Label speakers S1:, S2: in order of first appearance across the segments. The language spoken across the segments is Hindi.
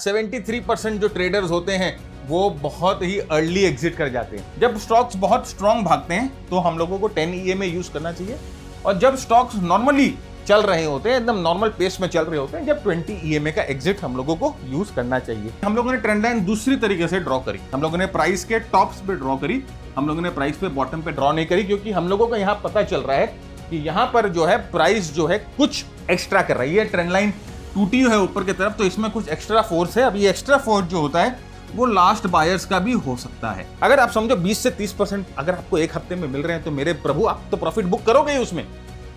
S1: 73% जो ट्रेडर्स होते हैं वो बहुत ही अर्ली एग्जिट कर जाते हैं। जब स्टॉक्स बहुत स्ट्रांग भागते हैं तो हम लोगों को 10 EMA यूज करना चाहिए, और जब स्टॉक्स नॉर्मली चल रहे होते हैं, एकदम नॉर्मल पेस में चल रहे होते हैं, जब 20 EMA का एग्जिट हम लोगों को यूज करना चाहिए। हम लोगों ने ट्रेंड लाइन दूसरी तरीके से ड्रॉ करी। हम लोगों ने प्राइस के टॉप्स पे ड्रॉ करी, हम लोगों ने प्राइस पे बॉटम पे ड्रॉ नहीं करी, क्योंकि हम लोगों को यहाँ पता चल रहा है कि यहाँ पर जो है प्राइस जो है कुछ एक्स्ट्रा कर रही है। ट्रेंड लाइन टूटी है ऊपर की तरफ, तो इसमें कुछ एक्स्ट्रा फोर्स है। अब ये एक्स्ट्रा फोर्स जो होता है वो लास्ट बायर्स का भी हो सकता है। अगर आप समझो 20 से 30% अगर आपको एक हफ्ते में मिल रहे हैं तो मेरे प्रभु आप तो प्रॉफिट बुक करोगे ही उसमें।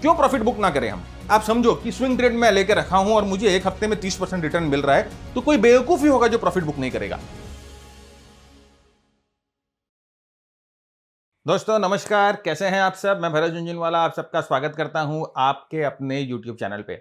S1: क्यों प्रॉफिट बुक ना करें हम? आप समझो कि स्विंग ट्रेड में लेकर रखा हूं और मुझे एक हफ्ते में 30% रिटर्न मिल रहा है, तो कोई बेवकूफ ही होगा जो प्रॉफिट बुक नहीं करेगा। दोस्तों नमस्कार, कैसे हैं आप सब? मैं भरत झुंझुनवाला आप सबका स्वागत करता हूं आपके अपने YouTube चैनल पे।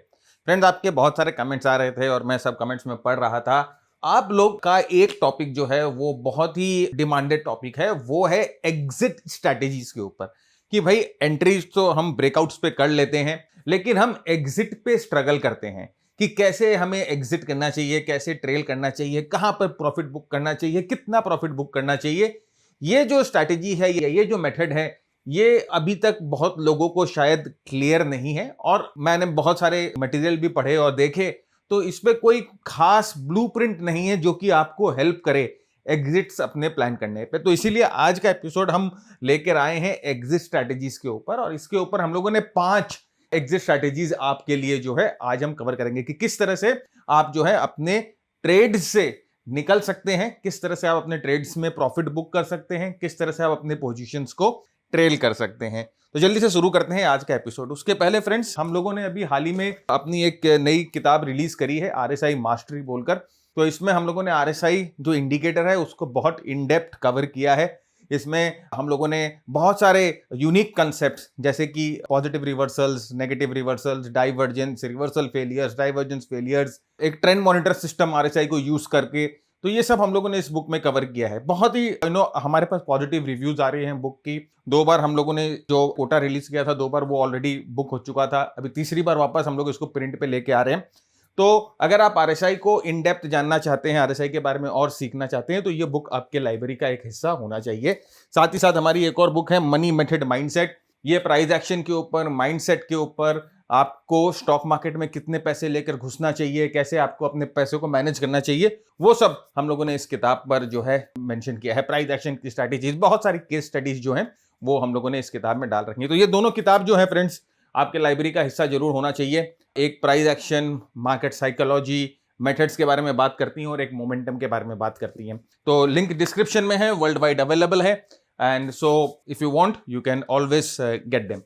S1: फ्रेंड्स, आपके बहुत सारे कमेंट्स आ रहे थे और मैं सब कमेंट्स में पढ़ रहा था। आप लोग का एक टॉपिक जो है वो बहुत ही डिमांडेड टॉपिक है, वो है एग्जिट स्ट्रैटेजीज के ऊपर। कि भाई एंट्रीज तो हम ब्रेकआउट्स पे कर लेते हैं, लेकिन हम एग्जिट पे स्ट्रगल करते हैं कि कैसे हमें एग्जिट करना चाहिए, कैसे ट्रेल करना चाहिए, कहां पर प्रॉफिट बुक करना चाहिए, कितना प्रॉफिट बुक करना चाहिए। ये जो स्ट्रैटेजी है, ये जो मेथड है, ये अभी तक बहुत लोगों को शायद क्लियर नहीं है। और मैंने बहुत सारे मटेरियल भी पढ़े और देखे, तो इसमें कोई खास ब्लूप्रिंट नहीं है जो कि आपको हेल्प करे एग्जिट्स अपने प्लान करने पे। तो इसीलिए आज का एपिसोड हम लेकर आए हैं एग्जिट स्ट्रैटेजीज के ऊपर, और इसके ऊपर हम लोगों ने 5 एग्जिट स्ट्रैटेजीज आपके लिए जो है आज हम कवर करेंगे कि किस तरह से आप जो है अपने ट्रेड्स से निकल सकते हैं, किस तरह से आप अपने ट्रेड्स में प्रॉफिट बुक कर सकते हैं, किस तरह से आप अपने पोजीशंस को ट्रेल कर सकते हैं। तो जल्दी से शुरू करते हैं आज का एपिसोड। उसके पहले फ्रेंड्स, हम लोगों ने अभी हाल ही में अपनी एक नई किताब रिलीज करी है RSI मास्टरी बोलकर। तो इसमें हम लोगों ने RSI जो इंडिकेटर है उसको बहुत इन डेप्थ कवर किया है। इसमें हम लोगों ने बहुत सारे यूनिक कंसेप्ट्स जैसे कि positive reversals, negative reversals, divergence, reversal failures, divergence failures, एक ट्रेंड मॉनिटर सिस्टम RSI को यूज करके, तो ये सब हम लोगों ने इस बुक में कवर किया है। बहुत ही हमारे पास पॉजिटिव रिव्यूज आ रहे हैं बुक की। 2 बार हम लोगों ने जो कोटा रिलीज किया था, 2 बार वो ऑलरेडी बुक हो चुका था। अभी तीसरी बार वापस हम लोग इसको प्रिंट पे लेके आ रहे हैं। तो अगर आप RSI को इन डेप्थ जानना चाहते हैं, RSI के बारे में और सीखना चाहते हैं, तो ये बुक आपके लाइब्रेरी का एक हिस्सा होना चाहिए। साथ ही साथ हमारी एक और बुक है मनी मेथड माइंडसेट। ये प्राइस एक्शन के ऊपर, माइंडसेट के ऊपर, आपको स्टॉक मार्केट में कितने पैसे लेकर घुसना चाहिए, कैसे आपको अपने पैसे को मैनेज करना चाहिए, वो सब हम लोगों ने इस किताब पर जो है मेंशन किया है। प्राइस एक्शन की स्ट्रैटेजीज, बहुत सारी केस स्टडीज जो हैं वो हम लोगों ने इस किताब में डाल रखी है। तो ये दोनों किताब जो है फ्रेंड्स आपके लाइब्रेरी का हिस्सा जरूर होना चाहिए। एक price action, market psychology, methods के बारे में बात करती हैं और एक मोमेंटम के बारे में बात करती हैं। तो लिंक डिस्क्रिप्शन में है, वर्ल्ड वाइड अवेलेबल है, and so if you want you can always get them.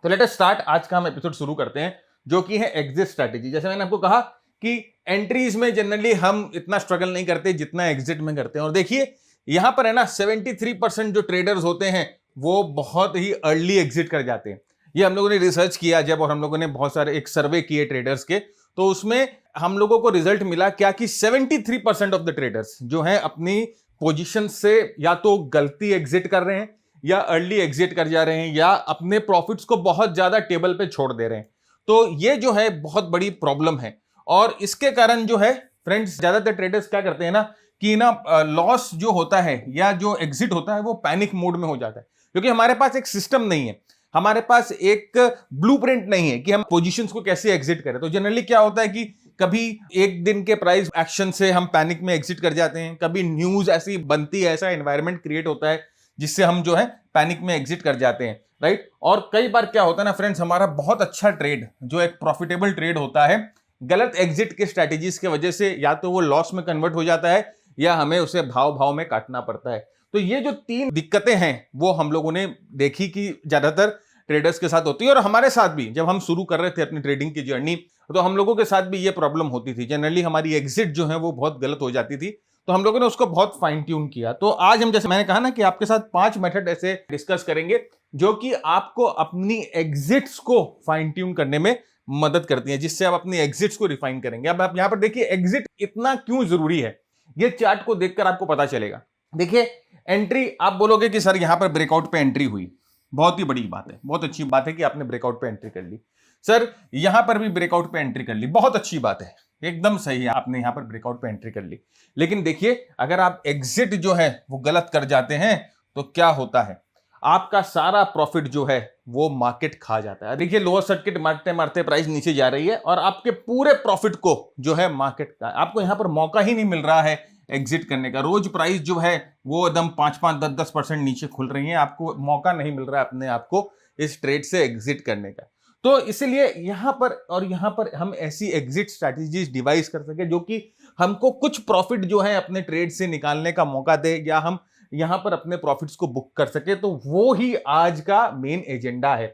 S1: तो लेट अस स्टार्ट। आज का हम एपिसोड शुरू करते हैं जो कि है एग्जिट स्ट्रैटेजी। जैसे मैंने आपको कहा कि एंट्रीज में जनरली हम इतना स्ट्रगल नहीं करते जितना एग्जिट में करते हैं। और देखिए यहां पर है ना, 73% जो ट्रेडर्स होते हैं वो बहुत ही अर्ली एग्जिट कर जाते हैं। ये हम लोगों ने रिसर्च किया जब, और हम लोगों ने बहुत सारे एक सर्वे किए ट्रेडर्स के, तो उसमें हम लोगों को रिजल्ट मिला क्या कि 73% ऑफ द ट्रेडर्स जो हैं अपनी पोजीशन से या तो गलती एग्जिट कर रहे हैं, या अर्ली एग्जिट कर जा रहे हैं, या अपने प्रॉफिट्स को बहुत ज्यादा टेबल पे छोड़ दे रहे हैं। तो ये जो है बहुत बड़ी प्रॉब्लम है। और इसके कारण जो है फ्रेंड्स, ज्यादातर ट्रेडर्स क्या करते हैं ना कि ना लॉस जो होता है या जो एग्जिट होता है वो पैनिक मोड में हो जाता है, क्योंकि हमारे पास एक सिस्टम नहीं है, हमारे पास एक ब्लूप्रिंट नहीं है कि हम पोजीशंस को कैसे एग्जिट करें। तो जनरली क्या होता है कि कभी एक दिन के प्राइस एक्शन से हम पैनिक में एग्जिट कर जाते हैं, कभी न्यूज ऐसी बनती है, ऐसा एनवायरनमेंट क्रिएट होता है जिससे हम जो है पैनिक में एग्जिट कर जाते हैं, राइट। और कई बार क्या होता है ना फ्रेंड्स, हमारा बहुत अच्छा ट्रेड जो एक प्रॉफिटेबल ट्रेड होता है, गलत एग्जिट के स्ट्रैटेजीज की वजह से या तो वो लॉस में कन्वर्ट हो जाता है या हमें उसे भाव में काटना पड़ता है। तो ये जो 3 दिक्कतें हैं वो हम लोगों ने देखी कि ज्यादातर ट्रेडर्स के साथ होती है। और हमारे साथ भी जब हम शुरू कर रहे थे अपनी ट्रेडिंग की जर्नी, तो हम लोगों के साथ भी ये प्रॉब्लम होती थी। जनरली हमारी एग्जिट जो है वो बहुत गलत हो जाती थी, तो हम लोगों ने उसको बहुत फाइन ट्यून किया। तो आज हम, जैसे मैंने कहा ना, कि आपके साथ 5 मेथड ऐसे डिस्कस करेंगे जो कि आपको अपनी एग्जिट्स को फाइन ट्यून करने में मदद करती है, जिससे आप अपनी एग्जिट्स को रिफाइन करेंगे। अब आप यहां पर देखिए एग्जिट इतना क्यों जरूरी है, ये चार्ट को देखकर आपको पता चलेगा। देखिए एंट्री, आप बोलोगे कि सर यहां पर ब्रेकआउट पे एंट्री हुई, बहुत ही बड़ी बात है, बहुत अच्छी बात है कि आपने ब्रेकआउट पे एंट्री कर ली। सर यहां पर भी ब्रेकआउट पे एंट्री कर ली, बहुत अच्छी बात है। एकदम सही है, आपने यहां पर ब्रेकआउट पे एंट्री कर ली। लेकिन देखिए अगर आप एग्जिट जो है वो गलत कर जाते हैं तो क्या होता है, आपका सारा प्रॉफिट जो है वो मार्केट खा जाता है। देखिए लोअर सर्किट मारते मारते प्राइस नीचे जा रही है और आपके पूरे प्रॉफिट को जो है मार्केट का, आपको यहां पर मौका ही नहीं मिल रहा है एग्जिट करने का। रोज प्राइस जो है वो एकदम 5-5, 10-10% नीचे खुल रही है, आपको मौका नहीं मिल रहा है अपने आप को इस ट्रेड से एग्जिट करने का। तो इसीलिए यहां पर और यहां पर हम ऐसी एग्जिट स्ट्रैटेजीज डिवाइस कर सके जो कि हमको कुछ प्रॉफिट जो है अपने ट्रेड से निकालने का मौका दे, या हम यहां पर अपने प्रॉफिट्स को बुक कर सके। तो वो ही आज का मेन एजेंडा है।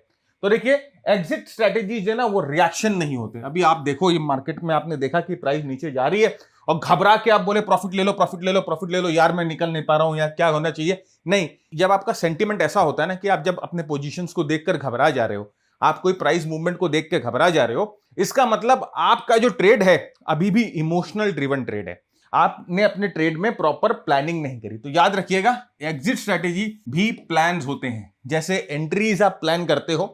S1: तो देखिए एग्जिट स्ट्रैटेजीज है ना वो रिएक्शन नहीं होते। अभी आप देखो ये मार्केट में आपने देखा कि प्राइस नीचे जा रही है और घबरा के आप बोले प्रॉफिट ले लो, प्रॉफिट ले लो, प्रॉफिट ले लो, यार मैं निकल नहीं पा रहा हूं, या क्या होना चाहिए। नहीं, जब आपका सेंटीमेंट ऐसा होता है ना कि आप जब अपने पोजीशंस को देखकर घबरा जा रहे हो, आप कोई प्राइस मूवमेंट को देख के घबरा जा रहे हो, इसका मतलब आपका जो ट्रेड है अभी भी इमोशनल ड्रिवन ट्रेड है। आपने अपने ट्रेड में प्रॉपर प्लानिंग नहीं करी। तो याद रखिएगा एग्जिट स्ट्रैटेजी भी प्लान्स होते हैं। जैसे एंट्रीज आप प्लान करते हो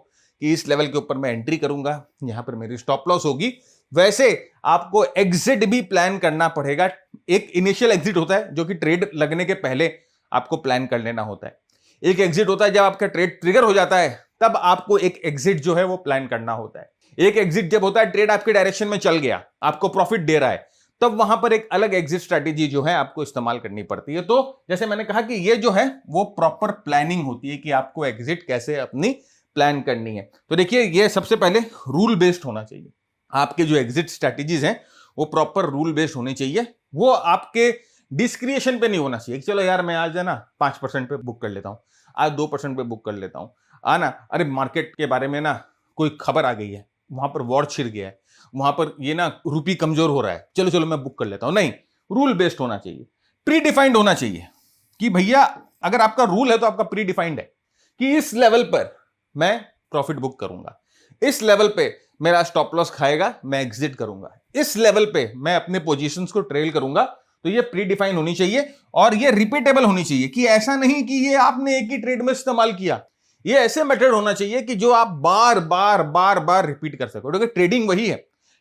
S1: कि इस लेवल के ऊपर मैं एंट्री करूंगा, यहां पर मेरी स्टॉप लॉस होगी, वैसे आपको एग्जिट भी प्लान करना पड़ेगा। एक इनिशियल एग्जिट होता है जो कि ट्रेड लगने के पहले आपको प्लान कर लेना होता है। एक एग्जिट होता है जब आपका ट्रेड ट्रिगर हो जाता है, तब आपको एक एग्जिट जो है वो प्लान करना होता है। एक एग्जिट जब होता है ट्रेड आपके डायरेक्शन में चल गया, आपको प्रॉफिट दे रहा है, तब वहां पर एक अलग एग्जिट स्ट्रैटेजी जो है आपको इस्तेमाल करनी पड़ती है। तो जैसे मैंने कहा कि ये जो है वो प्रॉपर प्लानिंग होती है कि आपको एग्जिट कैसे अपनी प्लान करनी है। तो देखिए ये सबसे पहले रूल बेस्ड होना चाहिए। आपके जो एग्जिट स्ट्रैटेजीज हैं वो प्रॉपर रूल बेस्ड होनी चाहिए। वो आपके डिस्क्रिएशन पे नहीं होना चाहिए। चलो यार मैं आज है ना 5% पे बुक कर लेता हूं, आज 2% पे बुक कर लेता हूं, आना अरे मार्केट के बारे में ना कोई खबर आ गई है, वहां पर वॉर छिड़ गया है, वहां पर ये ना रूपी कमजोर हो रहा है, चलो चलो मैं बुक कर लेता हूं। नहीं, रूल बेस्ड होना चाहिए, प्री डिफाइंड होना चाहिए कि भैया अगर आपका रूल है तो आपका प्री डिफाइंड है कि इस लेवल पर मैं प्रॉफिट बुक करूंगा, इस लेवल पे मेरा स्टॉप लॉस खाएगा, मैं एग्जिट करूंगा, इस लेवल पे मैं अपने पोजीशंस को ट्रेल करूंगा। तो ये प्री डिफाइन होनी चाहिए और ये रिपीटेबल होनी चाहिए कि ऐसा नहीं कि ये आपने एक ही ट्रेड में इस्तेमाल किया। ये ऐसे मेथड होना चाहिए कि जो आप बार बार बार बार रिपीट कर सको। क्योंकि ट्रेडिंग वही है,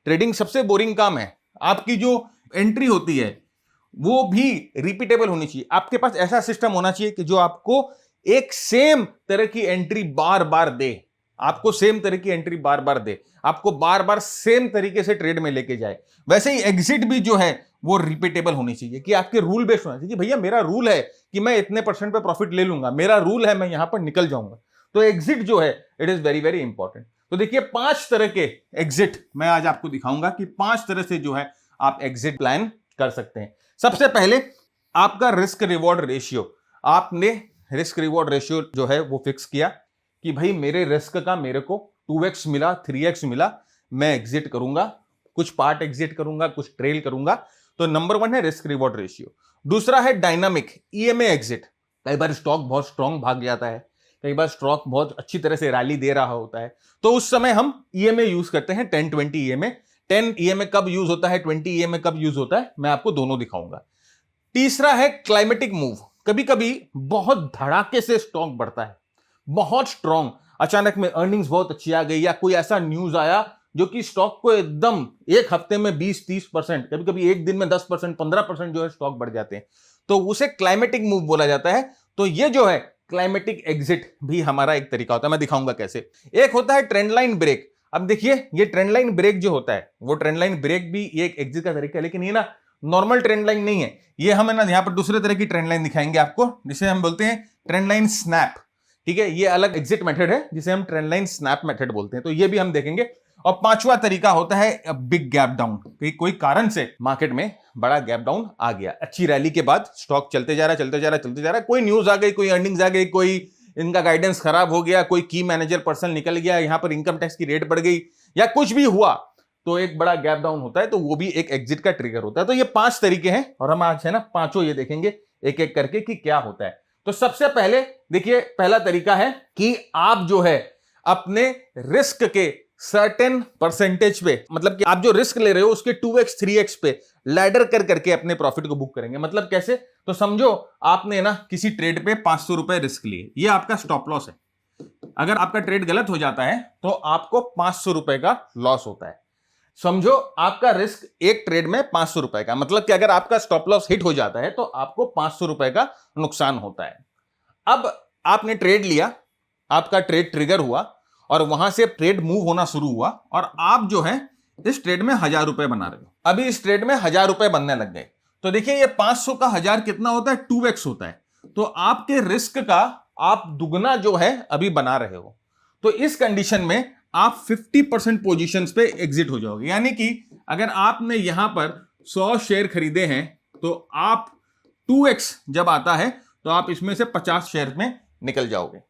S1: ट्रेडिंग सबसे बोरिंग काम है। आपकी जो एंट्री होती है वो भी रिपीटेबल होनी चाहिए। आपके पास ऐसा सिस्टम होना चाहिए कि जो आपको एक सेम तरह की एंट्री बार बार दे, आपको सेम तरह की एंट्री बार बार दे, आपको बार बार सेम तरीके से ट्रेड में लेके जाए। वैसे ही एग्जिट भी जो है वो रिपीटेबल होनी चाहिए कि आपके रूल बेस्ड होना चाहिए कि भैया मेरा रूल है कि मैं इतने % पे प्रॉफिट ले लूंगा, मेरा रूल है मैं यहां पर निकल जाऊंगा। तो एग्जिट जो है it is very very important. तो देखिए 5 तरह के एग्जिट मैं आज आपको दिखाऊंगा कि 5 तरह से जो है आप एग्जिट प्लान कर सकते हैं। सबसे पहले आपका रिस्क रिवॉर्ड रेशियो। आपने रिस्क रिवॉर्ड रेशियो जो है वो फिक्स किया कि भाई मेरे रिस्क का मेरे को 2x मिला, 3x मिला, मैं एग्जिट करूंगा, कुछ पार्ट एग्जिट करूंगा, कुछ ट्रेल करूंगा। तो नंबर 1 है रिस्क रिवॉर्ड रेशियो। दूसरा है डायनामिक ईएमए एग्जिट। कई बार स्टॉक बहुत स्ट्रांग भाग जाता है, कई बार स्टॉक बहुत अच्छी तरह से रैली दे रहा होता है, तो उस समय हम ईएमए यूज करते हैं 10-20 ईएमए। 10 ईएमए कब यूज होता है, 20 ईएमए कब यूज होता है, मैं आपको दोनों दिखाऊंगा। तीसरा है क्लाइमेटिक मूव। कभी कभी बहुत धड़ाके से स्टॉक बढ़ता है, बहुत स्ट्रांग, अचानक में अर्निंग्स बहुत अच्छी आ गई, या कोई ऐसा न्यूज आया जो कि स्टॉक को एकदम एक हफ्ते में 20-30%, कभी कभी एक दिन में 10%, 15% जो है स्टॉक बढ़ जाते हैं, तो उसे क्लाइमेटिक मूव बोला जाता है। तो ये जो है क्लाइमेटिक एग्जिट भी हमारा एक तरीका होता है, मैं दिखाऊंगा कैसे। एक होता है ट्रेंड लाइन ब्रेक। अब देखिए ये ट्रेंड लाइन ब्रेक जो होता है वो ट्रेंड लाइन ब्रेक भी एक एग्जिट का तरीका है, लेकिन ये ना नॉर्मल ट्रेंड लाइन नहीं है। ये हम है ना यहाँ पर दूसरे तरह की ट्रेंड लाइन दिखाएंगे आपको, जिसे हम बोलते हैं ट्रेंड लाइन स्नैप। ठीक है, ये अलग एग्जिट मेथड है जिसे हम ट्रेंड लाइन स्नैप मेथड बोलते हैं, तो ये भी हम देखेंगे। और पांचवा तरीका होता है बिग गैप डाउन। कोई कारण से मार्केट में बड़ा गैप डाउन आ गया, अच्छी रैली के बाद स्टॉक चलते जा रहा है, चलते जा रहा है, चलते जा रहा है, कोई न्यूज आ गई, कोई अर्निंग्स आ गई, कोई इनका गाइडेंस खराब हो गया, कोई की मैनेजर पर्सन निकल गया, यहां पर इनकम टैक्स की रेट बढ़ गई, या कुछ भी हुआ, तो एक बड़ा गैप डाउन होता है, तो वो भी एक एग्जिट का ट्रिगर होता है। तो ये 5 तरीके हैं और हम आज है ना पांचों ये देखेंगे एक एक करके कि क्या होता है। तो सबसे पहले देखिए पहला तरीका है कि आप जो है अपने रिस्क के सर्टेन परसेंटेज पे, मतलब कि आप जो रिस्क ले रहे हो उसके 2x 3x पे लैडर कर करके अपने प्रॉफिट को बुक करेंगे। मतलब कैसे, तो समझो आपने ना किसी ट्रेड पे 500 रुपए रिस्क लिए, ये आपका स्टॉप लॉस है। अगर आपका ट्रेड गलत हो जाता है तो आपको 500 रुपए का लॉस होता है। समझो आपका रिस्क एक ट्रेड में 500 रुपए का, मतलब कि अगर आपका स्टॉप लॉस हिट हो जाता है तो आपको 500 रुपए का नुकसान होता है। अब आपने ट्रेड लिया, आपका ट्रेड ट्रिगर हुआ और वहां से ट्रेड मूव होना शुरू हुआ और आप जो है इस ट्रेड में 1000 रुपए बना रहे हो। अभी इस ट्रेड में 1000 रुपए बनने लग गए, तो देखिए ये 500 का 1000 कितना होता है, 2x होता है। तो आपके रिस्क का आप दुगना जो है अभी बना रहे हो। तो इस कंडीशन में आप 50% पोजीशंस पे एग्जिट हो जाओगे, यानी कि अगर आपने यहां पर 100 शेयर खरीदे हैं तो आप 2x जब आता है तो आप इसमें से 50 शेयर में निकल जाओगे।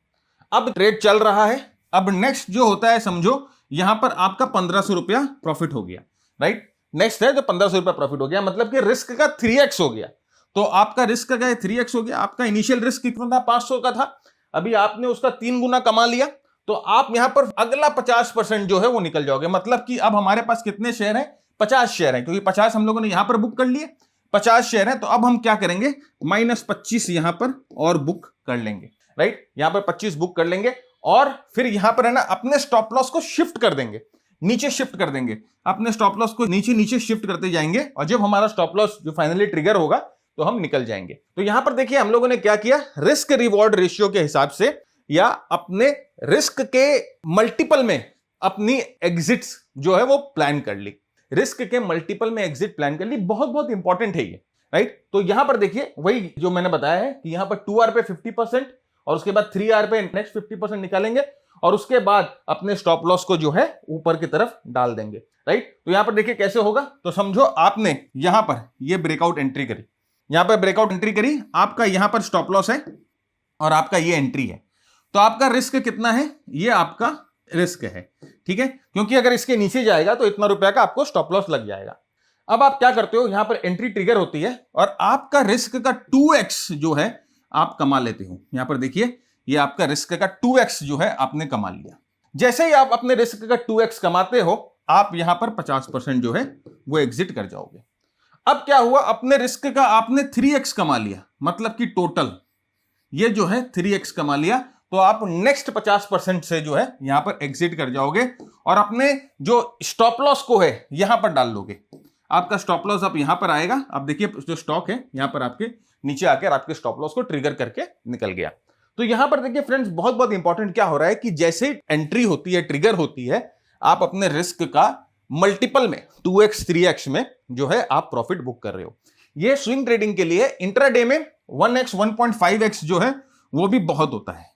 S1: अब ट्रेड चल रहा है, अब नेक्स्ट जो होता है, समझो यहां पर आपका 1500 रुपया प्रॉफिट हो गया, राइट। नेक्स्ट है तो 1500 रुपया प्रॉफिट हो गया, मतलब कि रिस्क का 3x हो गया। तो आपका रिस्क का 3x हो गया। आपका इनिशियल रिस्क कितना था, 500 का था, अभी आपने उसका 3 गुना कमा लिया, तो आप यहां पर अगला 50% जो है वो निकल जाओगे। मतलब कि अब हमारे पास कितने शेयर हैं, 50 शेयर हैं, क्योंकि 50 हम लोगों ने यहां पर बुक कर लिए, 50 शेयर हैं। तो अब हम क्या करेंगे, -25 यहां पर और बुक कर लेंगे, राइट। यहां पर 25 बुक कर लेंगे और फिर यहां पर है ना अपने स्टॉप लॉस को शिफ्ट कर देंगे, नीचे शिफ्ट कर देंगे, अपने स्टॉप लॉस को नीचे नीचे शिफ्ट करते जाएंगे और जब हमारा स्टॉप लॉस जो फाइनली ट्रिगर होगा तो हम निकल जाएंगे। तो यहां पर देखिए हम लोगों ने क्या किया, रिस्क रिवॉर्ड रेशियो के हिसाब से या अपने रिस्क के मल्टीपल में अपनी एग्जिट्स जो है वो प्लान कर ली। रिस्क के मल्टीपल में एग्जिट प्लान कर ली, बहुत बहुत इंपॉर्टेंट है ये, राइट। तो यहां पर देखिए वही जो मैंने बताया है कि यहां पर 2R पे 50% और उसके बाद 3R पे नेक्स्ट 50% निकालेंगे और उसके बाद अपने स्टॉप लॉस को जो है ऊपर की तरफ डाल देंगे, राइट। तो यहां पर देखिए कैसे होगा, तो समझो आपने यहां पर ये ब्रेकआउट एंट्री करी, यहां पर ब्रेकआउट एंट्री करी, आपका यहां पर स्टॉप लॉस है और आपका ये एंट्री है। तो आपका रिस्क कितना है, ये आपका रिस्क है, ठीक है, क्योंकि अगर इसके नीचे जाएगा तो इतना रुपया का आपको स्टॉप लॉस लग जाएगा। अब आप क्या करते हो, यहां पर एंट्री ट्रिगर होती है और आपका रिस्क का 2x जो है आप कमा लेते हो। यहां पर देखिए ये आपका रिस्क का 2x जो है आपने कमा लिया। जैसे ही आप अपने रिस्क का 2x कमाते हो, आप यहां पर 50% जो है वो एग्जिट कर जाओगे। अब क्या हुआ, अपने रिस्क का आपने 3x कमा लिया, मतलब कि टोटल ये जो है 3x कमा लिया, तो आप नेक्स्ट 50% से जो है यहां पर एग्जिट कर जाओगे और अपने जो स्टॉप लॉस को है यहां पर डाल लोगे। आपका स्टॉप लॉस अब यहां पर आएगा, अब देखिए जो स्टॉक है यहां पर आपके नीचे आकर आपके स्टॉप लॉस को ट्रिगर करके निकल गया। तो यहां पर देखिए फ्रेंड्स बहुत बहुत इंपॉर्टेंट क्या हो रहा है कि जैसे एंट्री होती है, ट्रिगर होती है, आप अपने रिस्क का मल्टीपल में 2x 3x में जो है आप प्रॉफिट बुक कर रहे हो। ये स्विंग ट्रेडिंग के लिए इंट्राडे में 1x 1.5x जो है वो भी बहुत होता है,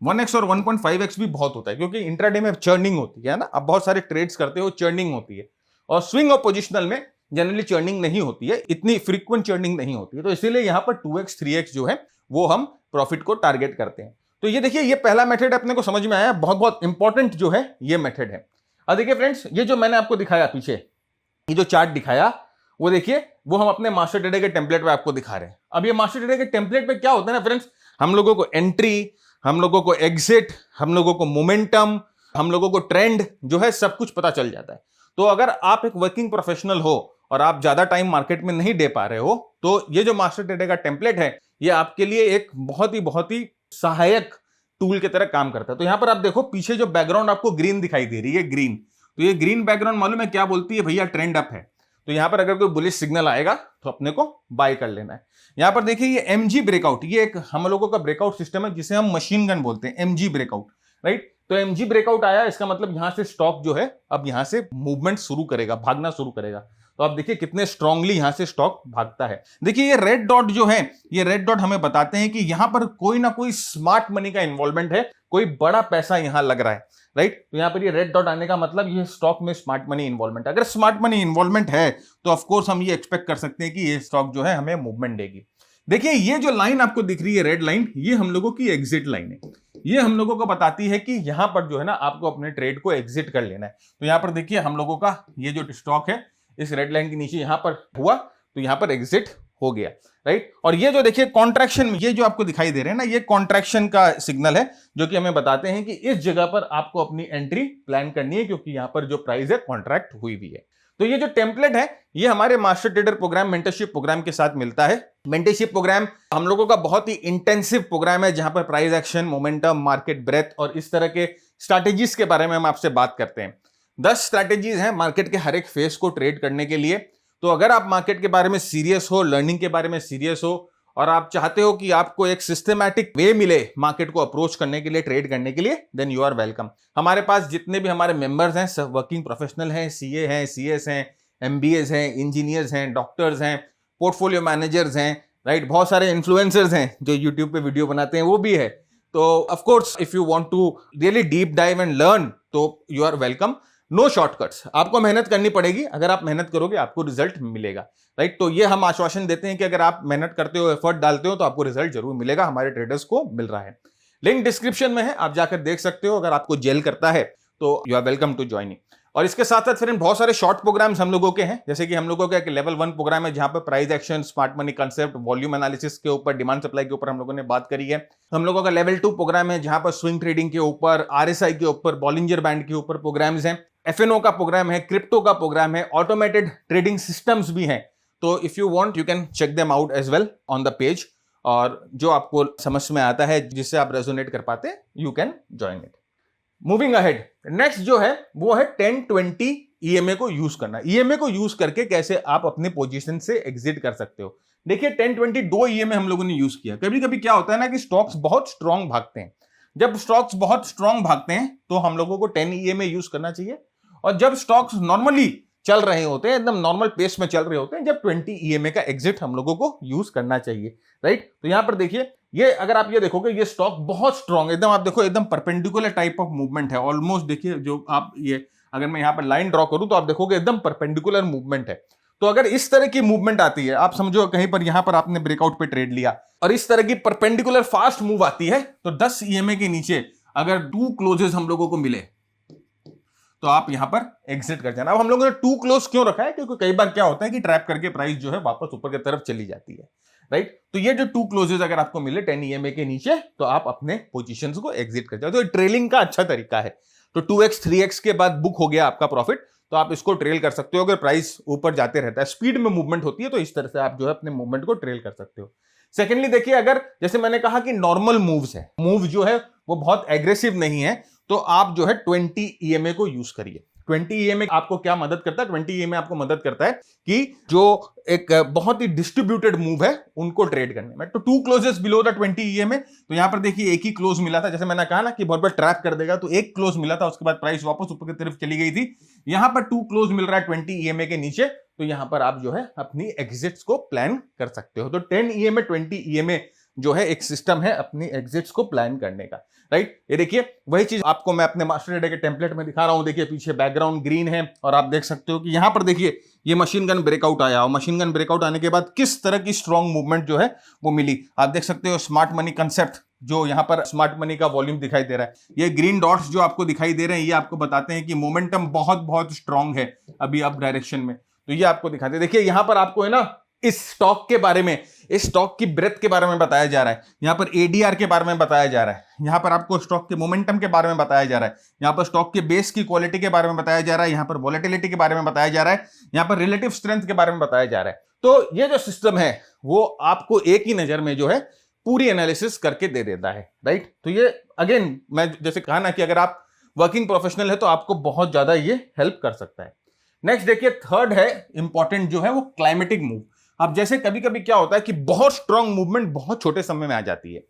S1: 1x और 1.5x भी बहुत होता है, क्योंकि इंट्राडे में चर्निंग होती है ना, आप बहुत सारे ट्रेड्स करते हो, चर्निंग होती है, और स्विंग और पोजिशनल में जनरली चर्निंग नहीं होती है, इतनी फ्रीक्वेंट चर्निंग नहीं होती है। तो इसीलिए यहां पर 2x 3x जो है वो हम प्रॉफिट को टारगेट करते हैं। तो ये देखिए ये पहला मेथड अपने को समझ में आया, बहुत बहुत इंपॉर्टेंट जो है ये मेथड है। अब देखिए फ्रेंड्स ये जो मैंने आपको दिखाया पीछे, ये जो चार्ट दिखाया वो देखिए वो हम अपने मास्टर ट्रेडर के टेम्पलेट पे आपको दिखा रहे हैं। अब ये मास्टर ट्रेडर के टेम्पलेट पे क्या होता है ना फ्रेंड्स, हम लोगों को एंट्री, हम लोगों को एग्जिट, हम लोगों को मोमेंटम, हम लोगों को ट्रेंड जो है सब कुछ पता चल जाता है। तो अगर आप एक वर्किंग प्रोफेशनल हो और आप ज्यादा टाइम मार्केट में नहीं दे पा रहे हो, तो ये जो मास्टर ट्रेडर का टेम्पलेट है ये आपके लिए एक बहुत ही सहायक टूल की तरह काम करता है। तो यहां पर आप देखो पीछे जो बैकग्राउंड आपको ग्रीन दिखाई दे रही है, ग्रीन, तो ये ग्रीन बैकग्राउंड मालूम है क्या बोलती है, भैया ट्रेंड अप है। तो यहां पर अगर कोई बुलिश सिग्नल आएगा तो अपने को बाय कर लेना है। यहां पर देखिए ये एमजी ब्रेकआउट, ये एक हम लोगों का ब्रेकआउट सिस्टम है जिसे हम मशीन गन बोलते हैं, एमजी ब्रेकआउट, राइट। तो एमजी ब्रेकआउट आया, इसका मतलब यहां से स्टॉक जो है अब यहां से मूवमेंट शुरू करेगा, भागना शुरू करेगा। तो आप देखिए कितने स्ट्रांगली यहां से स्टॉक भागता है। देखिए ये रेड डॉट जो है, ये रेड डॉट हमें बताते हैं कि यहां पर कोई ना कोई स्मार्ट मनी का इन्वॉल्वमेंट है, कोई बड़ा पैसा यहां लग रहा है, राइट। तो यहां पर ये रेड डॉट आने का मतलब ये स्टॉक में स्मार्ट मनी इन्वॉल्वमेंट, अगर स्मार्ट मनी इन्वॉल्वमेंट है तो ऑफकोर्स हम ये एक्सपेक्ट कर सकते हैं कि ये स्टॉक जो है हमें मूवमेंट देगी। देखिए ये जो लाइन आपको दिख रही है रेड लाइन, ये हम लोगों की एग्जिट लाइन है। ये हम लोगों को बताती है कि यहां पर जो है ना आपको अपने ट्रेड को एग्जिट कर लेना है। तो यहां पर देखिए हम लोगों का ये जो स्टॉक है इस रेड लाइन के नीचे यहां पर हुआ, तो यहां पर एग्जिट हो गया, राइट। और ये जो देखिए कॉन्ट्रैक्शन, ये जो आपको दिखाई दे रहे हैं ना, ये कॉन्ट्रैक्शन का सिग्नल है जो कि हमें बताते हैं कि इस जगह पर आपको अपनी एंट्री प्लान करनी है, क्योंकि यहां पर जो प्राइस है कॉन्ट्रैक्ट हुई भी है। तो ये जो टेम्पलेट है ये हमारे master trader program, mentorship program के साथ मिलता है। मेंटरशिप प्रोग्राम हम लोगों का बहुत ही इंटेंसिव प्रोग्राम है जहां पर price action, momentum, market breadth और इस तरह के स्ट्रैटेजीज के बारे में हम आपसे बात करते हैं। 10 स्ट्रैटेजीज हैं मार्केट के हर एक फेस को ट्रेड करने के लिए। तो अगर आप मार्केट के बारे में सीरियस हो, लर्निंग के बारे में सीरियस हो और आप चाहते हो कि आपको एक सिस्टमैटिक वे मिले मार्केट को अप्रोच करने के लिए, ट्रेड करने के लिए, देन यू आर वेलकम। हमारे पास जितने भी हमारे मेंबर्स हैं सब वर्किंग प्रोफेशनल हैं, सीए हैं, सीएस हैं, एमबीएस हैं, इंजीनियर्स हैं, डॉक्टर्स हैं, पोर्टफोलियो मैनेजर्स हैं, राइट। बहुत सारे इन्फ्लुएंसर्स हैं जो यूट्यूब पे वीडियो बनाते हैं, वो भी है। तो of course if you want to really deep dive and learn तो you are welcome. No shortcuts, आपको मेहनत करनी पड़ेगी। अगर आप मेहनत करोगे आपको रिजल्ट मिलेगा, राइट। तो ये हम आश्वासन देते हैं कि अगर आप मेहनत करते हो, एफर्ट डालते हो तो आपको रिजल्ट जरूर मिलेगा। हमारे ट्रेडर्स को मिल रहा है। लिंक डिस्क्रिप्शन में है, आप जाकर देख सकते हो। अगर आपको जेल करता है तो you are welcome to join. और इसके साथ साथ फिर बहुत सारे शॉर्ट प्रोग्राम्स हम लोगों के हैं, जैसे कि हम लोगों का एक लेवल 1 प्रोग्राम है जहां पर price action, smart money concept, volume analysis के ऊपर, डिमांड सप्लाई के ऊपर हम लोगों ने बात करी है। हम लोगों का लेवल 2 प्रोग्राम है जहां पर स्विंग ट्रेडिंग के ऊपर, आरएसआई के ऊपर, बॉलिंजर बैंड के ऊपर प्रोग्राम्स हैं। एफएनओ का प्रोग्राम है, क्रिप्टो का प्रोग्राम है, ऑटोमेटेड ट्रेडिंग सिस्टम्स भी हैं। तो if you want you can check them out as well on the page, और जो आपको समझ में आता है, जिससे आप रेजोनेट कर पाते हैं, you can join it. Moving ahead, next जो है वो है 10-20 ईएमए को यूज करना। ईएमए को यूज करके कैसे आप अपने पोजीशन से एग्जिट कर सकते हो। देखिए 10-20 दो ईएमए हम लोगों ने यूज किया। कभी कभी क्या होता है ना कि स्टॉक्स बहुत स्ट्रांग भागते हैं। जब स्टॉक्स बहुत स्ट्रांग भागते हैं तो हम लोगों को 10 ईएमए यूज करना चाहिए, और जब स्टॉक्स नॉर्मली चल रहे होते हैं, एकदम नॉर्मल पेस में चल रहे होते हैं, जब 20 ईएमए का एग्जिट हम लोगों को यूज करना चाहिए, राइट। तो यहां पर देखिए, ये अगर आप ये देखोगे, ये स्टॉक बहुत स्ट्रांग एकदम, आप देखो एकदम परपेंडिकुलर टाइप ऑफ मूवमेंट है ऑलमोस्ट। देखिए जो आप ये अगर मैं यहां पर लाइन ड्रॉ करूं तो आप देखोगे एकदम परपेंडिकुलर मूवमेंट है। तो अगर इस तरह की मूवमेंट आती है, आप समझो कहीं पर यहां पर आपने ब्रेकआउट पे ट्रेड लिया और इस तरह की परपेंडिकुलर फास्ट मूव आती है, तो 10 ईएमए के नीचे अगर 2 क्लोजेस हम लोगों को मिले तो आप यहां पर एग्जिट कर जाना। अब हम लोगों ने 2 क्लोज क्यों रखा है, क्योंकि कई बार क्या होता है कि ट्रैप करके प्राइस जो है वापस ऊपर की तरफ चली जाती है, राइट। तो ये जो 2 क्लोजेस अगर आपको मिले 10 ईएमए के नीचे, तो आप अपने पोजीशंस को एग्जिट कर जाओ। तो ट्रेलिंग का अच्छा तरीका है। तो 2x 3x के बाद बुक हो गया आपका प्रॉफिट, तो आप इसको ट्रेल कर सकते हो। अगर प्राइस ऊपर जाते रहता है, स्पीड में मूवमेंट होती है, तो इस तरह से आप जो है अपने मूवमेंट को ट्रेल कर सकते हो। सेकेंडली देखिए, अगर जैसे मैंने कहा कि नॉर्मल मूव्स है, मूव जो है वो बहुत एग्रेसिव नहीं है, तो आप जो है 20 ईएमए को यूज करिए। 20 ईएमए आपको क्या मदद करता है? 20 ईएमए आपको मदद करता है कि जो एक बहुत ही डिस्ट्रीब्यूटेड मूव है उनको ट्रेड करने में। तो 2 क्लोजेस बिलो द 20 ईएमए, तो यहां पर देखिए एक ही क्लोज मिला था, जैसे मैंने कहा ना कि बहुत बार ट्रैप कर देगा, तो एक क्लोज मिला था, उसके बाद प्राइस वापस ऊपर की तरफ चली गई थी। यहां पर 2 क्लोज मिल रहा है 20 ईएमए के नीचे, तो यहां पर आप जो है अपनी एग्जिट्स को प्लान कर सकते हो। तो 10 ईएमए 20 ईएमए जो है एक सिस्टम है अपनी एग्जिट्स को प्लान करने का, राइट। ये देखिए वही चीज आपको मैं अपने मास्टर डे के टेम्पलेट में दिखा रहा हूं। देखिए पीछे बैकग्राउंड ग्रीन है, और आप देख सकते हो कि यहां पर देखिए ये मशीन गन ब्रेकआउट आया, और मशीन गन ब्रेकआउट आने के बाद किस तरह की स्ट्रॉन्ग मूवमेंट जो है वो मिली। आप देख सकते हो स्मार्ट मनी कंसेप्ट, जो यहां पर स्मार्ट मनी का वॉल्यूम दिखाई दे रहा है, ये ग्रीन डॉट्स जो आपको दिखाई दे रहे हैं, ये आपको बताते हैं कि मोमेंटम बहुत बहुत स्ट्रांग है अभी अप डायरेक्शन में। तो ये आपको दिखाते हैं। देखिए यहां पर आपको है ना इस स्टॉक के बारे में, इस स्टॉक की ब्रेथ के बारे में बताया जा रहा है, यहां पर एडीआर के बारे में बताया जा रहा है, यहां पर आपको स्टॉक के मोमेंटम के बारे में बताया जा रहा है, यहां पर स्टॉक के बेस की क्वालिटी के बारे में बताया जा रहा है, यहां पर वॉलेटिलिटी के बारे में बताया जा रहा है, यहां पर रिलेटिव स्ट्रेंथ के बारे में बताया जा रहा है। तो ये जो सिस्टम है वो आपको एक ही नजर में जो है पूरी एनालिसिस करके दे देता है, राइट। तो ये अगेन मैं जैसे कहा ना कि अगर आप वर्किंग प्रोफेशनल है तो आपको बहुत ज्यादा ये हेल्प कर सकता है। नेक्स्ट देखिए, थर्ड है इंपॉर्टेंट जो है वो क्लाइमेटिक मूव। अब जैसे कभी कभी क्या होता है कि बहुत स्ट्रांग मूवमेंट बहुत छोटे समय में आ जाती है,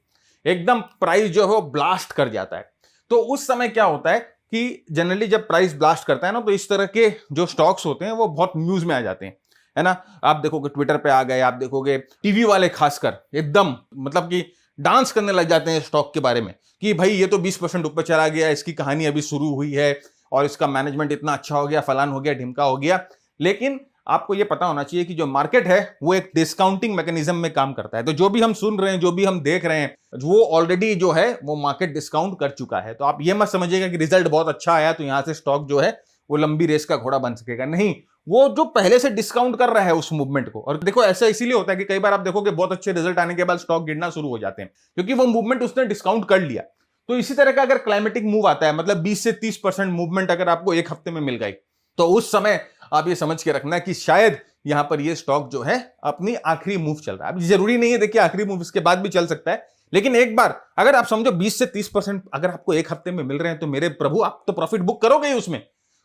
S1: एकदम प्राइस जो है वो ब्लास्ट कर जाता है। तो उस समय क्या होता है कि जनरली जब प्राइस ब्लास्ट करता है ना, तो इस तरह के जो स्टॉक्स होते हैं वो बहुत न्यूज में आ जाते हैं, है ना। आप देखोगे ट्विटर पे आ गए, आप देखोगे टीवी वाले खासकर एकदम मतलब कि डांस करने लग जाते हैं स्टॉक के बारे में कि भाई ये तो 20% ऊपर चला गया, इसकी कहानी अभी शुरू हुई है और इसका मैनेजमेंट इतना अच्छा हो गया, फलान हो गया, ढिमका हो गया। लेकिन आपको ये पता होना चाहिए कि जो मार्केट है वो एक डिस्काउंटिंग मैकेनिज्म में काम करता है। तो जो भी हम सुन रहे हैं, जो भी हम देख रहे हैं, वो ऑलरेडी जो है वो मार्केट डिस्काउंट कर चुका है। तो आप ये मत समझिएगा कि रिजल्ट बहुत अच्छा आया तो यहां से स्टॉक जो है वो लंबी रेस का घोड़ा बन सकेगा, नहीं। वो जो पहले से डिस्काउंट कर रहा है उस मूवमेंट को। और देखो ऐसा इसीलिए होता है कि कई बार आप देखोगे बहुत अच्छे रिजल्ट आने के बाद स्टॉक गिरना शुरू हो जाते हैं, क्योंकि वो मूवमेंट उसने डिस्काउंट कर लिया। तो इसी तरह का अगर क्लाइमेटिक मूव आता है, मतलब 20 से 30% मूवमेंट अगर आपको एक हफ्ते में मिल गई, तो उस समय आप ये समझ के रखना कि शायद यहां पर ये स्टॉक जो है अपनी आखिरी मूव चल रहा है। अब जरूरी नहीं है, देखिए आखिरी मूव इसके बाद भी चल सकता है, लेकिन एक बार अगर आप समझो 20 से 30% अगर आपको एक हफ्ते में मिल रहे हैं, तो मेरे प्रभु आप तो प्रॉफिट बुक करोगे ही उसमें।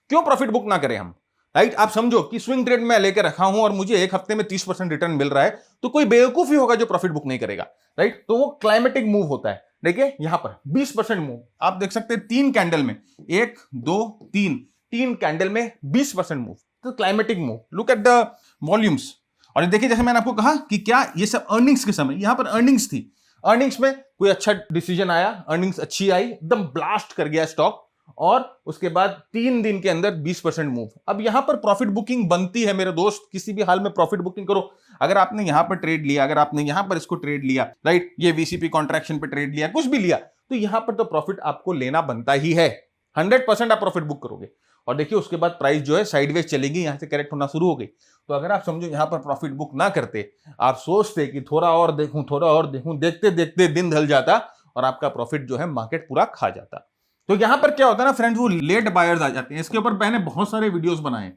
S1: क्यों प्रॉफिट बुक ना करें हम, राइट? आप समझो कि स्विंग ट्रेड में लेकर रखा हूं और मुझे एक हफ्ते में 30% रिटर्न मिल रहा है, तो कोई बेवकूफी होगा जो प्रॉफिट बुक नहीं करेगा, राइट? तो वो क्लाइमेटिक मूव होता है। देखिए यहां पर 20% मूव आप देख सकते हैं, 3 कैंडल में, 1 2 3 कैंडल में 20% मूव, तो climatic move. Look at the volumes. और देखिए जैसे मैंने आपको कहा कि क्या ये सब अर्निंग्स के समय, यहां पर अर्निंग्स थी, अर्निंग्स में कोई अच्छा डिसीजन आया, अर्निंग्स अच्छी आई, एकदम ब्लास्ट कर गया स्टॉक, और उसके बाद 3 दिन के अंदर 20% मूव। अब यहां पर प्रॉफिट बुकिंग बनती है मेरे दोस्त, किसी भी हाल में प्रॉफिट बुकिंग करो। अगर आपने यहां पर ट्रेड लिया, अगर आपने यहां पर इसको ट्रेड लिया, राइट, ये वीसीपी कॉन्ट्रैक्शन पे ट्रेड लिया, कुछ भी लिया, तो यहां पर तो प्रॉफिट आपको लेना बनता ही है। 100% आप प्रॉफिट बुक करोगे। और देखिए उसके बाद प्राइस जो है साइडवेज चलेगी, यहां से करेक्ट होना शुरू हो गई। तो अगर आप समझो यहां पर प्रॉफिट बुक ना करते, आप सोचते कि थोड़ा और देखूं, थोड़ा और देखूं, देखते देखते दिन ढल जाता और आपका प्रॉफिट जो है मार्केट पूरा खा जाता। तो यहां पर क्या होता है ना फ्रेंड्स, वो लेट बायर्स आ जाते हैं। इसके ऊपर मैंने बहुत सारे वीडियोस बनाए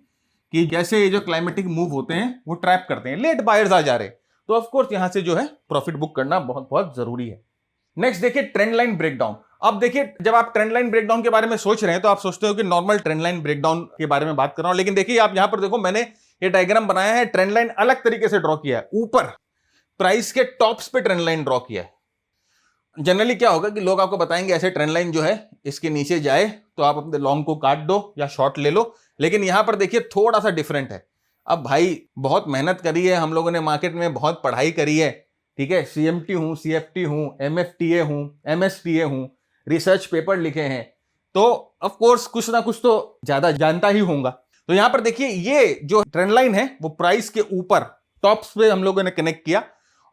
S1: कि कैसे ये जो क्लाइमेटिक मूव होते हैं वो ट्रैप करते हैं, लेट बायर्स आ जा रहे। तो ऑफ कोर्स यहां से जो है प्रॉफिट बुक करना बहुत बहुत जरूरी है। नेक्स्ट देखिए ट्रेंड लाइन ब्रेकडाउन। अब देखिए जब आप ट्रेंड लाइन ब्रेकडाउन के बारे में सोच रहे हैं तो आप सोचते हो कि नॉर्मल ट्रेंड लाइन ब्रेकडाउन के बारे में बात कर रहा हूं, लेकिन देखिए आप यहां पर देखो, मैंने ये डायग्राम बनाया है, ट्रेंड लाइन अलग तरीके से ड्रॉ किया है। ऊपर प्राइस के टॉप्स पे ट्रेंड लाइन ड्रॉ किया है। जनरली क्या होगा कि लोग आपको बताएंगे ऐसे ट्रेंड लाइन जो है इसके नीचे जाए तो आप अपने लॉन्ग को काट दो या शॉर्ट ले लो, लेकिन यहां पर देखिए थोड़ा सा डिफरेंट है। अब भाई बहुत मेहनत करी है हम लोगों ने, मार्केट में बहुत पढ़ाई करी है, ठीक है, सीएमटी हूं, सीएफटी हूं, एमएफटीए हूं, एमएसटीए हूं, रिसर्च पेपर लिखे हैं, तो ऑफ कोर्स कुछ ना कुछ तो ज्यादा जानता ही होगा। तो यहां पर देखिए ये जो ट्रेंड लाइन है वो प्राइस के ऊपर टॉप्स पे हम लोगों ने कनेक्ट किया,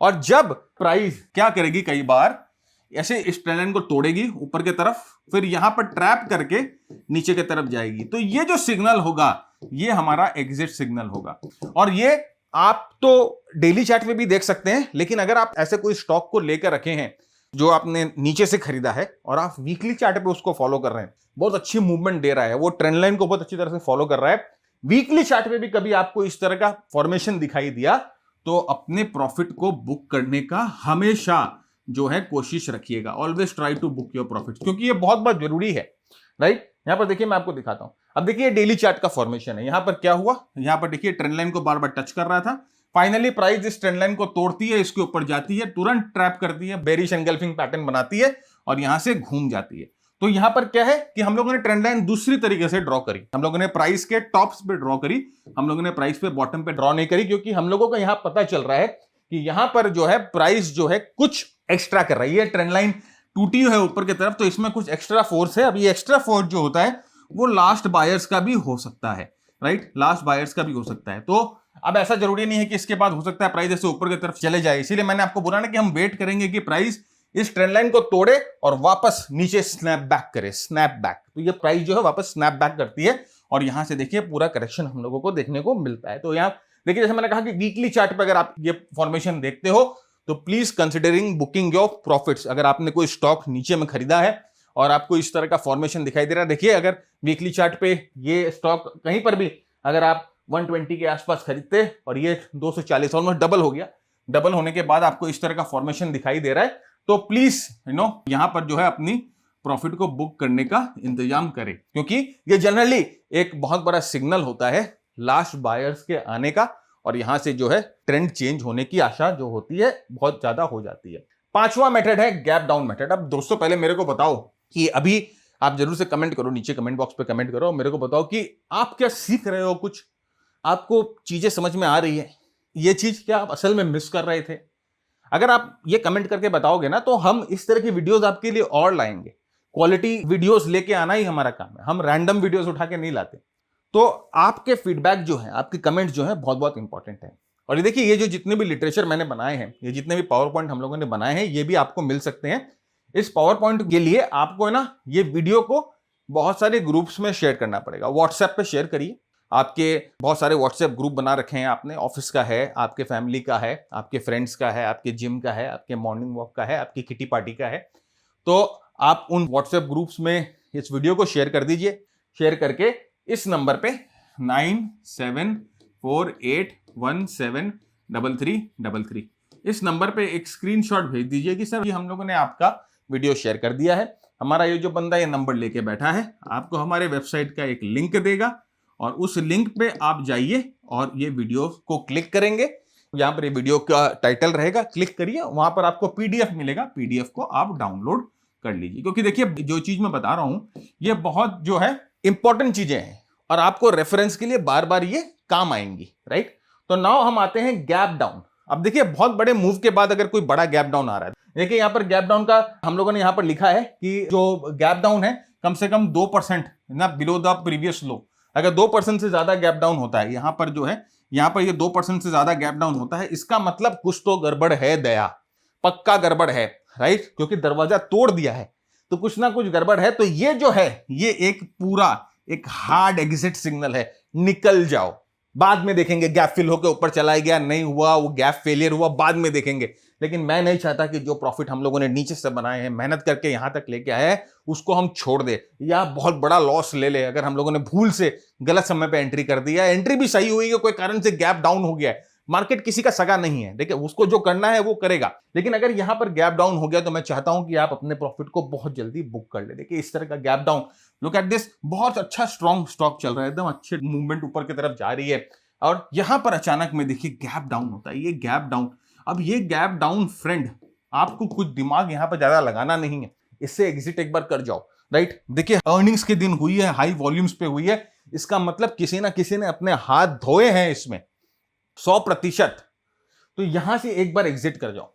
S1: और जब प्राइस क्या करेगी, कई बार ऐसे इस ट्रेंड लाइन को तोड़ेगी ऊपर की तरफ, फिर यहां पर ट्रैप करके नीचे की तरफ जाएगी। तो ये जो सिग्नल होगा ये हमारा एग्जिट सिग्नल होगा, और ये आप तो डेली चार्ट में भी देख सकते हैं, लेकिन अगर आप ऐसे कोई स्टॉक को लेकर रखे हैं जो आपने नीचे से खरीदा है और आप वीकली चार्ट पे उसको फॉलो कर रहे हैं, बहुत अच्छी मूवमेंट दे रहा है, वो ट्रेंड लाइन को बहुत अच्छी तरह से फॉलो कर रहा है, वीकली चार्ट पे भी कभी आपको इस तरह का फॉर्मेशन दिखाई दिया, तो अपने प्रॉफिट को बुक करने का हमेशा जो है कोशिश रखिएगा। Always try to book your profit, क्योंकि ये बहुत बहुत जरूरी है, राइट? यहां पर देखिए मैं आपको दिखाता हूं। अब देखिए डेली चार्ट का फॉर्मेशन है, यहां पर क्या हुआ, यहां पर देखिए ट्रेंड लाइन को बार बार टच कर रहा था, फाइनली प्राइस इस ट्रेंड लाइन को तोड़ती है, इसके ऊपर जाती है, तुरंत ट्रैप करती है, बेरिश एंगल्फिंग पैटर्न बनाती है और यहां से घूम जाती है। तो यहां पर क्या है कि हम लोगों ने ट्रेंड लाइन दूसरी तरीके से ड्रॉ करी, हम लोगों ने प्राइस के टॉप्स पे ड्रॉ करी, हम लोगों ने प्राइस पे बॉटम पे ड्रॉ नहीं करी, क्योंकि हम लोगों को यहां पता चल रहा है कि यहां पर जो है प्राइस जो है कुछ एक्स्ट्रा कर रही है, ट्रेंड लाइन टूटी है ऊपर की तरफ, तो इसमें कुछ एक्स्ट्रा फोर्स है। अब ये एक्स्ट्रा फोर्स जो होता है वो लास्ट बायर्स का भी हो सकता है, राइट, लास्ट बायर्स का भी हो सकता है। तो अब ऐसा जरूरी नहीं है कि इसके बाद हो सकता है प्राइस ऐसे ऊपर की तरफ चले जाए, इसीलिए मैंने आपको बोला ना कि हम वेट करेंगे कि प्राइस इस ट्रेंड लाइन को तोड़े और वापस नीचे स्नैप बैक करे, स्नैप बैक। तो ये प्राइस जो है वापस स्नैप बैक करती है और यहां से देखिए पूरा करेक्शन हम लोगों को देखने को मिलता है। तो यहां देखिए जैसे मैंने कहा कि वीकली चार्ट पे अगर आप ये फॉर्मेशन देखते हो तो please considering booking your profits. अगर आपने कोई स्टॉक नीचे में खरीदा है और आपको इस तरह का फॉर्मेशन दिखाई दे रहा है, देखिए अगर वीकली चार्ट पे ये स्टॉक कहीं पर भी अगर आप 120 के आसपास खरीदते और ये 240 ऑलमोस्ट डबल हो गया, डबल होने के बाद आपको इस तरह का फॉर्मेशन दिखाई दे रहा है, तो प्लीज यहां पर जो है अपनी प्रॉफिट को बुक करने का इंतजाम करें, क्योंकि ये जनरली एक बहुत बड़ा सिग्नल होता है लास्ट बायर्स के आने का, और यहां से जो है ट्रेंड चेंज होने की आशा जो होती है बहुत ज्यादा हो जाती है। पांचवा मेथड है गैप डाउन मेथड। अब दोस्तों पहले मेरे को बताओ कि अभी आप जरूर से कमेंट करो, नीचे कमेंट बॉक्स पे कमेंट करो, मेरे को बताओ कि आप क्या सीख रहे हो, कुछ आपको चीजें समझ में आ रही है, ये चीज क्या आप असल में मिस कर रहे थे। अगर आप ये कमेंट करके बताओगे ना तो हम इस तरह की वीडियोस आपके लिए और लाएंगे, क्वालिटी वीडियोस लेके आना ही हमारा काम है, हम रैंडम वीडियोस उठा के नहीं लाते। तो आपके फीडबैक जो है, आपके कमेंट जो है बहुत बहुत इंपॉर्टेंट है। और ये देखिए ये जो जितने भी लिटरेचर मैंने बनाए हैं, ये जितने भी पावर पॉइंट हम लोगों ने बनाए हैं, ये भी आपको मिल सकते हैं। इस पावर पॉइंट के लिए आपको है ना ये वीडियो को बहुत सारे ग्रुप्स में शेयर करना पड़ेगा। व्हाट्सएप पे शेयर करिए, आपके बहुत सारे व्हाट्सएप ग्रुप बना रखे हैं आपने, ऑफिस का है, आपके फैमिली का है, आपके फ्रेंड्स का है, आपके जिम का है, आपके मॉर्निंग वॉक का है, आपकी किटी पार्टी का है। तो आप उन व्हाट्सएप ग्रुप्स में इस वीडियो को शेयर कर दीजिए। शेयर करके इस नंबर पे 9748173333 इस नंबर पे एक स्क्रीनशॉट भेज दीजिए कि सर ये हम लोगों ने आपका वीडियो शेयर कर दिया है, हमारा ये जो बंदा ये नंबर लेके बैठा है, आपको हमारे वेबसाइट का एक लिंक देगा और उस लिंक पे आप जाइए और ये वीडियो को क्लिक करेंगे। यहाँ पर ये वीडियो का टाइटल रहेगा, क्लिक करिए, वहां पर आपको पीडीएफ मिलेगा, पीडीएफ को आप डाउनलोड कर लीजिए। क्योंकि देखिए जो चीज मैं बता रहा हूं ये बहुत जो है इंपॉर्टेंट चीजें हैं और आपको रेफरेंस के लिए बार बार ये काम आएंगी, राइट। तो नाउ हम आते हैं गैप डाउन। अब देखिए बहुत बड़े मूव के बाद अगर कोई बड़ा गैप डाउन आ रहा है, देखिए यहाँ पर गैप डाउन का हम लोगों ने यहाँ पर लिखा है कि जो गैप डाउन है कम से कम 2% ना बिलो द प्रीवियस लो। अगर 2% से ज्यादा गैप डाउन होता है, यहाँ पर जो है यहाँ पर ये 2% से ज्यादा गैप डाउन होता है, इसका मतलब कुछ तो गड़बड़ है दया, पक्का गड़बड़ है, राइट। क्योंकि दरवाजा तोड़ दिया है तो कुछ ना कुछ गड़बड़ है। तो ये जो है ये एक पूरा एक हार्ड एग्जिट सिग्नल है, निकल जाओ। बाद में देखेंगे गैप फिल होकर ऊपर चला गया, नहीं हुआ, वो गैप फेलियर हुआ, बाद में देखेंगे। लेकिन मैं नहीं चाहता कि जो प्रॉफिट हम लोगों ने नीचे से बनाए हैं, मेहनत करके यहां तक लेके आए हैं, उसको हम छोड़ दे या बहुत बड़ा लॉस ले ले। अगर हम लोगों ने भूल से गलत समय पे एंट्री कर दिया, एंट्री भी सही हुई है, कोई कारण से गैप डाउन हो गया है, मार्केट किसी का सगा नहीं है, देखिए उसको जो करना है वो करेगा। लेकिन अगर यहां पर गैप डाउन हो गया तो मैं चाहता हूं कि आप अपने प्रॉफिट को बहुत जल्दी बुक कर ले। देखिए इस तरह का gap down, look at this, बहुत अच्छा स्ट्रॉन्ग स्टॉक चल रहा है, एकदम अच्छे मूवमेंट ऊपर की तरफ जा रही है और यहां पर अचानक में देखिए गैप डाउन होता है। ये गैप डाउन, अब ये गैप डाउन फ्रेंड आपको कुछ दिमाग यहां पर ज्यादा लगाना नहीं है, इससे एग्जिट एक बार कर जाओ, राइट। देखिए अर्निंग्स के दिन हुई है, हाई वॉल्यूम्स पे हुई है, इसका मतलब किसी ना किसी ने अपने हाथ धोए हैं इसमें 100%। तो यहां से एक बार एग्जिट कर जाओ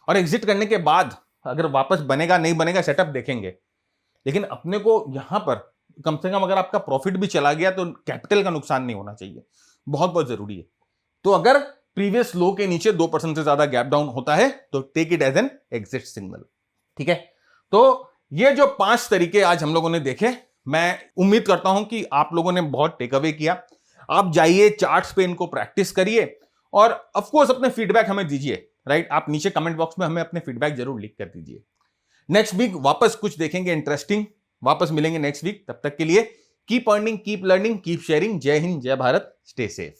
S1: और एग्जिट करने के बाद अगर वापस बनेगा नहीं बनेगा सेटअप देखेंगे। लेकिन अपने को यहां पर कम से कम अगर आपका प्रॉफिट भी चला गया तो कैपिटल का नुकसान नहीं होना चाहिए, बहुत बहुत जरूरी है। तो अगर प्रीवियस लो के नीचे 2% से ज्यादा गैप डाउन होता है तो take it as an exit signal, ठीक है। तो ये जो 5 तरीके आज हम लोगों ने देखे, मैं उम्मीद करता हूं कि आप लोगों ने बहुत टेक अवे किया। आप जाइए चार्ट्स पे इनको प्रैक्टिस करिए और ऑफ कोर्स अपने फीडबैक हमें दीजिए, राइट। आप नीचे कमेंट बॉक्स में हमें अपने फीडबैक जरूर लिख कर दीजिए। नेक्स्ट वीक वापस कुछ देखेंगे इंटरेस्टिंग, वापस मिलेंगे नेक्स्ट वीक। तब तक के लिए keep earning, keep learning, keep sharing. जय हिंद, जय भारत, स्टे सेफ।